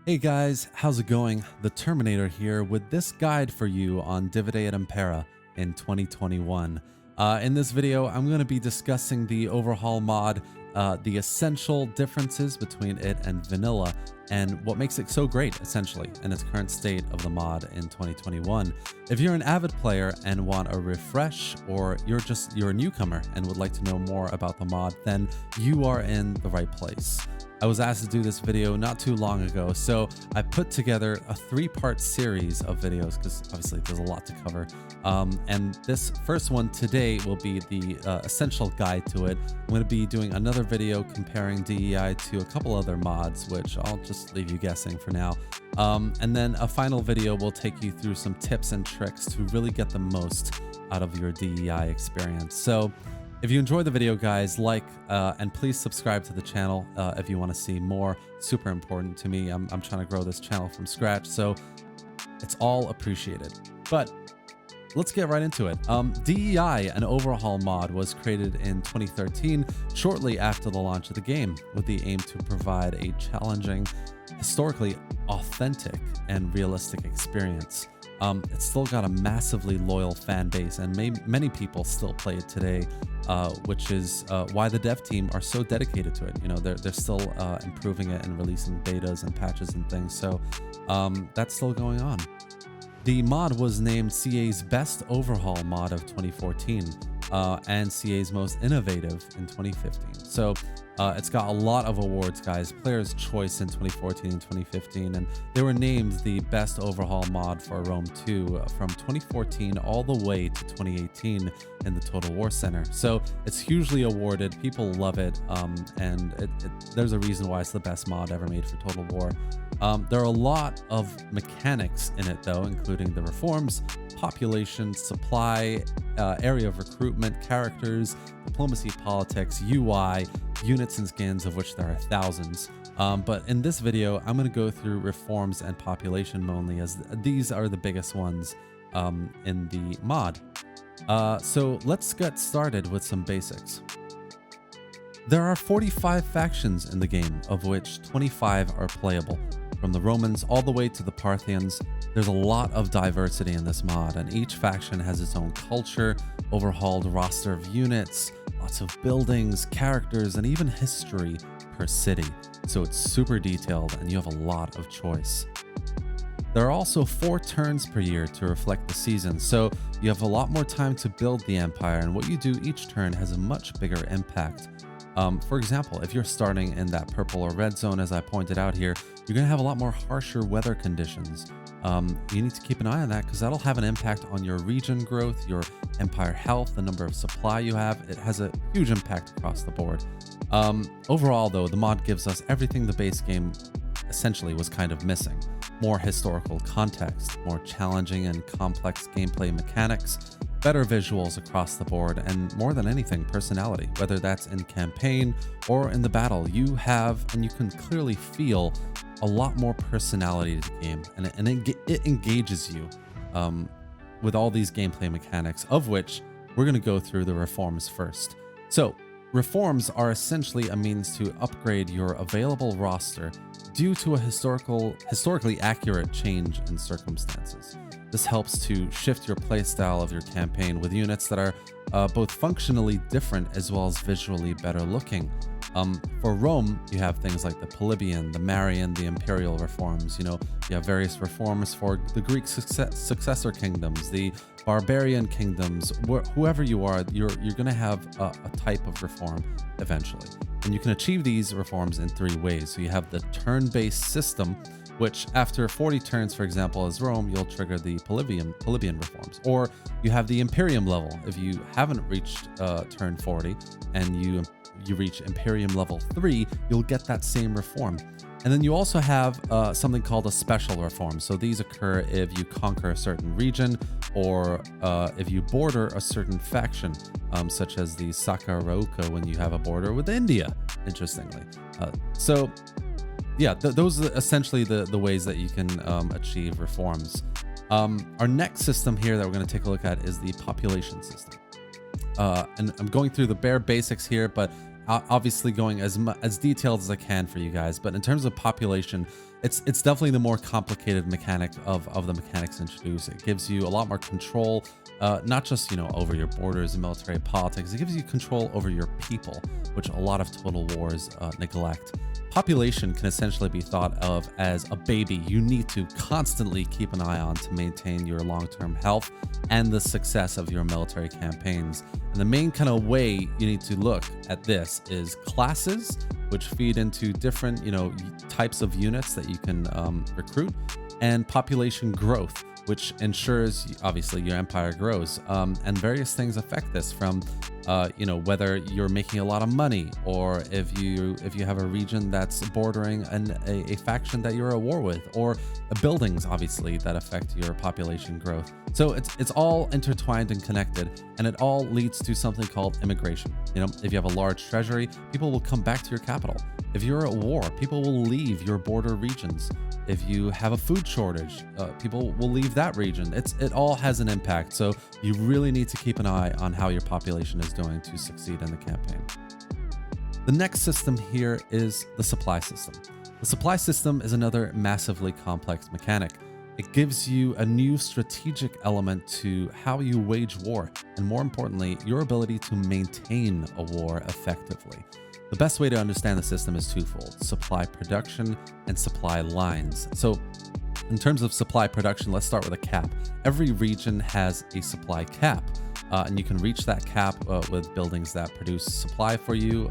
Hey guys, how's it going? The Terminator here with this guide for you on Divide Et Impera in 2021. In this video, I'm going to be discussing the overhaul mod, the essential differences between it and vanilla, and what makes it so great, essentially, in its current state of the mod in 2021. If you're an avid player and want a refresh, or you're a newcomer and would like to know more about the mod, then you are in the right place. I was asked to do this video not too long ago, so I put together a three-part series of videos because obviously there's a lot to cover. And this first one today will be the essential guide to it. I'm going to be doing another video comparing DEI to a couple other mods, which I'll just leave you guessing for now. And then a final video will take you through some tips and tricks to really get the most out of your DEI experience. So if you enjoyed the video, guys, and please subscribe to the channel if you want to see more. Super important to me. I'm trying to grow this channel from scratch, so it's all appreciated. But let's get right into it. DEI, an overhaul mod, was created in 2013, shortly after the launch of the game, with the aim to provide a challenging, historically authentic, and realistic experience. It's still got a massively loyal fan base, and many people still play it today, which is why the dev team are so dedicated to it. You know, they're still improving it and releasing betas and patches and things, so that's still going on. The mod was named CA's Best Overhaul Mod of 2014 and CA's Most Innovative in 2015. So it's got a lot of awards, guys. Player's Choice in 2014 and 2015, and they were named the Best Overhaul Mod for Rome 2 from 2014 all the way to 2018 in the Total War Center. So it's hugely awarded. People love it, and there's a reason why it's the best mod ever made for Total War. There are a lot of mechanics in it, though, including the reforms, population, supply, area of recruitment, characters, diplomacy, politics, UI, units and skins, of which there are thousands. But in this video, I'm going to go through reforms and population only, as these are the biggest ones in the mod. So let's get started with some basics. There are 45 factions in the game, of which 25 are playable. From the Romans all the way to the Parthians, there's a lot of diversity in this mod, and each faction has its own culture, overhauled roster of units, lots of buildings, characters, and even history per city. So it's super detailed, and you have a lot of choice. There are also 4 turns per year to reflect the season, so you have a lot more time to build the empire, and what you do each turn has a much bigger impact. For example, if you're starting in that purple or red zone, as I pointed out here, you're going to have a lot more harsher weather conditions. You need to keep an eye on that because that'll have an impact on your region growth, your empire health, the number of supply you have. It has a huge impact across the board. Overall, though, the mod gives us everything the base game essentially was kind of missing. More historical context, more challenging and complex gameplay mechanics, better visuals across the board, and more than anything, personality. Whether that's in campaign or in the battle, you have, and you can clearly feel, a lot more personality to the game, and it engages you with all these gameplay mechanics, of which we're going to go through the reforms first. So reforms are essentially a means to upgrade your available roster due to a historically accurate change in circumstances. This helps to shift your playstyle of your campaign with units that are both functionally different as well as visually better looking. For Rome, you have things like the Polybian, the Marian, the Imperial reforms. You know, you have various reforms for the Greek successor kingdoms, the barbarian kingdoms. Whoever you are, you're going to have a type of reform eventually. And you can achieve these reforms in 3 ways. So you have the turn-based system, which after 40 turns, for example, as Rome, you'll trigger the Polybian reforms. Or you have the Imperium level. If you haven't reached turn 40 and you reach Imperium level 3, you'll get that same reform. And then you also have something called a special reform. So these occur if you conquer a certain region or if you border a certain faction, such as the Sakarauka when you have a border with India, interestingly. So yeah, those are essentially the ways that you can achieve reforms. Our next system here that we're going to take a look at is the population system. And I'm going through the bare basics here, but obviously going as detailed as I can for you guys. But in terms of population, it's definitely the more complicated mechanic of the mechanics introduced. It gives you a lot more control, not just, you know, over your borders and military politics. It gives you control over your people, which a lot of total wars neglect. Population can essentially be thought of as a baby you need to constantly keep an eye on to maintain your long-term health and the success of your military campaigns. And the main kind of way you need to look at this is classes, which feed into different, you know, types of units that you can recruit, and population growth, which ensures obviously your empire grows. And various things affect this, from you know, whether you're making a lot of money, or if you have a region that's bordering a faction that you're at war with, or buildings obviously that affect your population growth. So it's all intertwined and connected, and it all leads to something called immigration. You know, if you have a large treasury, people will come back to your capital. If you're at war, people will leave your border regions. If you have a food shortage, people will leave that region. It all has an impact. So you really need to keep an eye on how your population is doing to succeed in the campaign. The next system here is the supply system. The supply system is another massively complex mechanic. It gives you a new strategic element to how you wage war, and more importantly, your ability to maintain a war effectively. The best way to understand the system is twofold: supply production and supply lines. So in terms of supply production, let's start with a cap. Every region has a supply cap, and you can reach that cap with buildings that produce supply for you,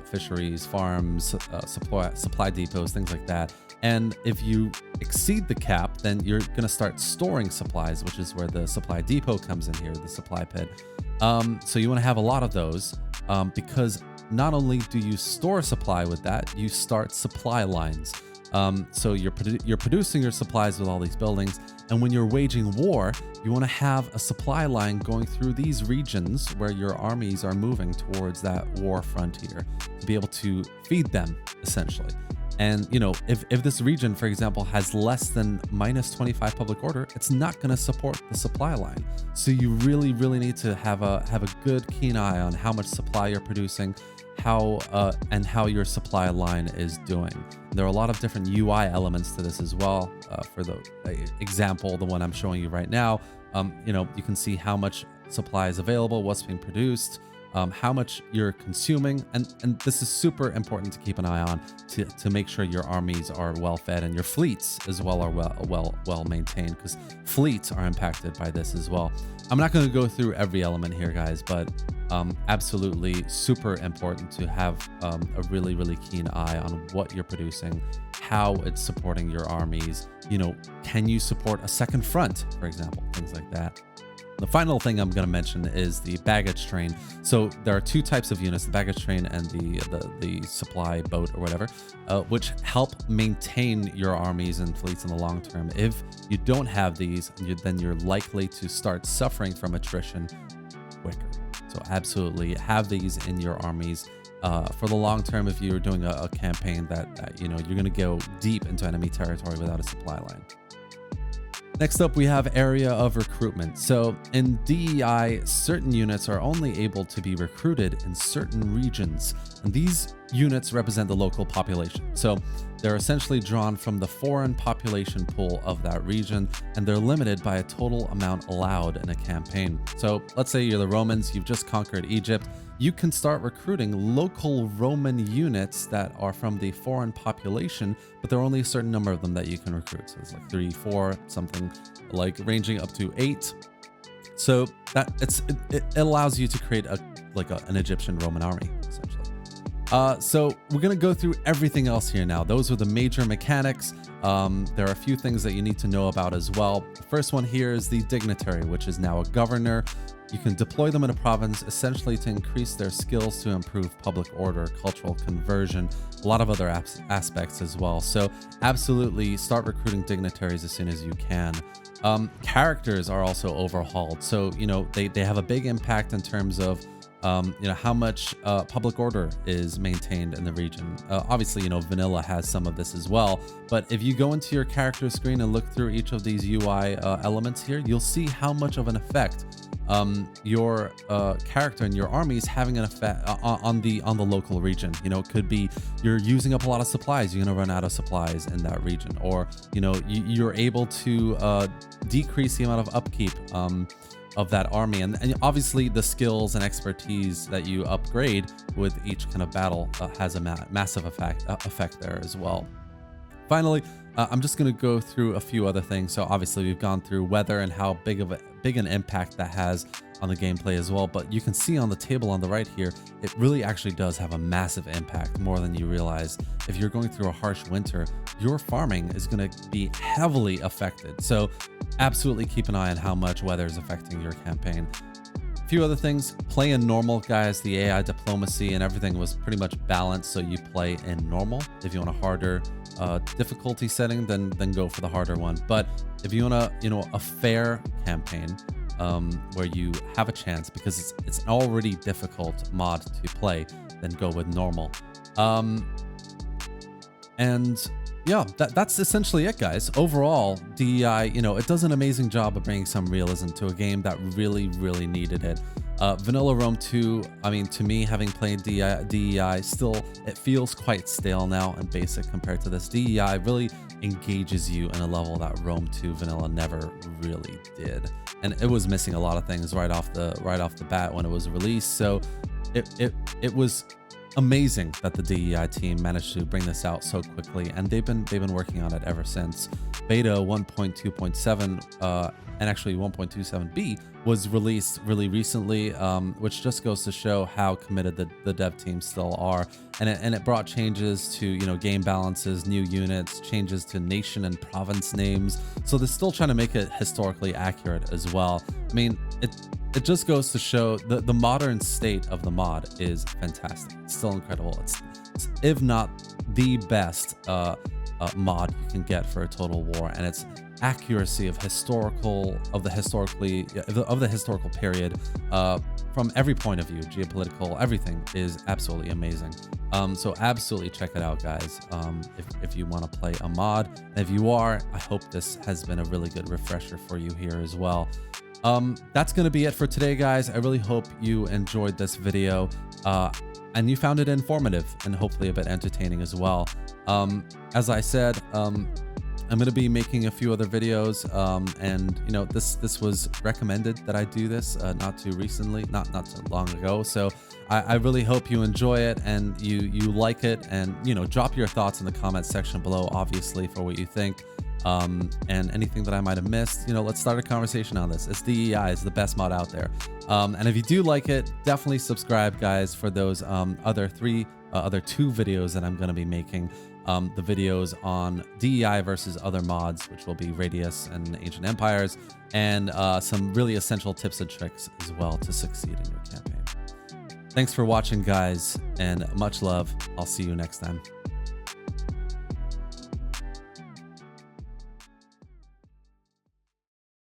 fisheries, farms, supply depots, things like that. And if you exceed the cap, then you're going to start storing supplies, which is where the supply depot comes in here, the supply pit. So you want to have a lot of those, because not only do you store supply with that, you start supply lines. So you're producing your supplies with all these buildings, and when you're waging war, you want to have a supply line going through these regions where your armies are moving towards that war frontier to be able to feed them, essentially. And, you know, if this region, for example, has less than -25 public order, it's not going to support the supply line. So you really need to have a good, keen eye on how much supply you're producing, and how your supply line is doing. There are a lot of different UI elements to this as well. For the example, the one I'm showing you right now, you know, you can see how much supply is available, what's being produced, how much you're consuming, and this is super important to keep an eye on to make sure your armies are well fed and your fleets as well are well maintained, because fleets are impacted by this as well. I'm not going to go through every element here, guys, but absolutely super important to have a really keen eye on what you're producing, how it's supporting your armies. You know, can you support a second front, for example, things like that. The final thing I'm going to mention is the baggage train. So there are two types of units, the baggage train and the supply boat or whatever, which help maintain your armies and fleets in the long term. If you don't have these, then you're likely to start suffering from attrition quicker. So absolutely have these in your armies for the long term. If you're doing a campaign that you know, you're going to go deep into enemy territory without a supply line. Next up, we have area of recruitment. So in DEI, certain units are only able to be recruited in certain regions, and these units represent the local population. So they're essentially drawn from the foreign population pool of that region, and they're limited by a total amount allowed in a campaign. So let's say you're the Romans, you've just conquered Egypt. You can start recruiting local Roman units that are from the foreign population, but there are only a certain number of them that you can recruit. So it's like 3, 4, something like ranging up to 8. So that it allows you to create an Egyptian Roman army, essentially. So we're going to go through everything else here now. Those are the major mechanics. There are a few things that you need to know about as well. The first one here is the dignitary, which is now a governor. You can deploy them in a province essentially to increase their skills to improve public order, cultural conversion, a lot of other aspects as well. So absolutely start recruiting dignitaries as soon as you can. Characters are also overhauled. So, you know, they have a big impact in terms of you know, how much public order is maintained in the region. Obviously, you know, vanilla has some of this as well, but if you go into your character screen and look through each of these UI elements here, you'll see how much of an effect your character and your army is having an effect on the local region. You know, it could be you're using up a lot of supplies, you're gonna run out of supplies in that region, or you know, you're able to decrease the amount of upkeep of that army, and obviously the skills and expertise that you upgrade with each kind of battle has a massive effect there as well. Finally, I'm just going to go through a few other things. So obviously we've gone through weather and how big an impact that has on the gameplay as well. But you can see on the table on the right here, it really actually does have a massive impact, more than you realize. If you're going through a harsh winter, your farming is going to be heavily affected. So absolutely keep an eye on how much weather is affecting your campaign. A few other things: play in normal, guys. The AI diplomacy and everything was pretty much balanced, so you play in normal. If you want a harder difficulty setting, then go for the harder one. But if you want a fair campaign where you have a chance, because it's an already difficult mod to play, then go with normal. And yeah, that's essentially it, guys. Overall, DEI, you know, it does an amazing job of bringing some realism to a game that really needed it. Vanilla Rome 2, I mean, to me, having played DEI, still, it feels quite stale now and basic compared to this. DEI really engages you in a level that Rome 2 Vanilla never really did. And it was missing a lot of things right off the bat when it was released. So it was amazing that the DEI team managed to bring this out so quickly, and they've been working on it ever since. Beta 1.2.7 and actually 1.27b was released really recently, which just goes to show how committed the dev team still are. And it brought changes to, you know, game balances, new units, changes to nation and province names. So they're still trying to make it historically accurate as well. I mean, it just goes to show the modern state of the mod is fantastic. It's still incredible. It's if not the best mod you can get for a total war, and its accuracy of the historical period from every point of view, geopolitical, everything is absolutely amazing. So absolutely check it out, guys, if you want to play a mod. And if you are, I hope this has been a really good refresher for you here as well. That's going to be it for today, guys. I really hope you enjoyed this video and you found it informative and hopefully a bit entertaining as well. As I said, I'm going to be making a few other videos, and you know, this was recommended that I do this not too recently, not too long ago. So I really hope you enjoy it and you like it, and you know, drop your thoughts in the comment section below, obviously, for what you think. And anything that I might have missed, you know, let's start a conversation on this. It's DEI, is the best mod out there. And if you do like it, definitely subscribe, guys, for those other two videos that I'm going to be making. The videos on DEI versus other mods, which will be Radius and Ancient Empires, and some really essential tips and tricks as well to succeed in your campaign. Thanks for watching, guys, and much love. I'll see you next time.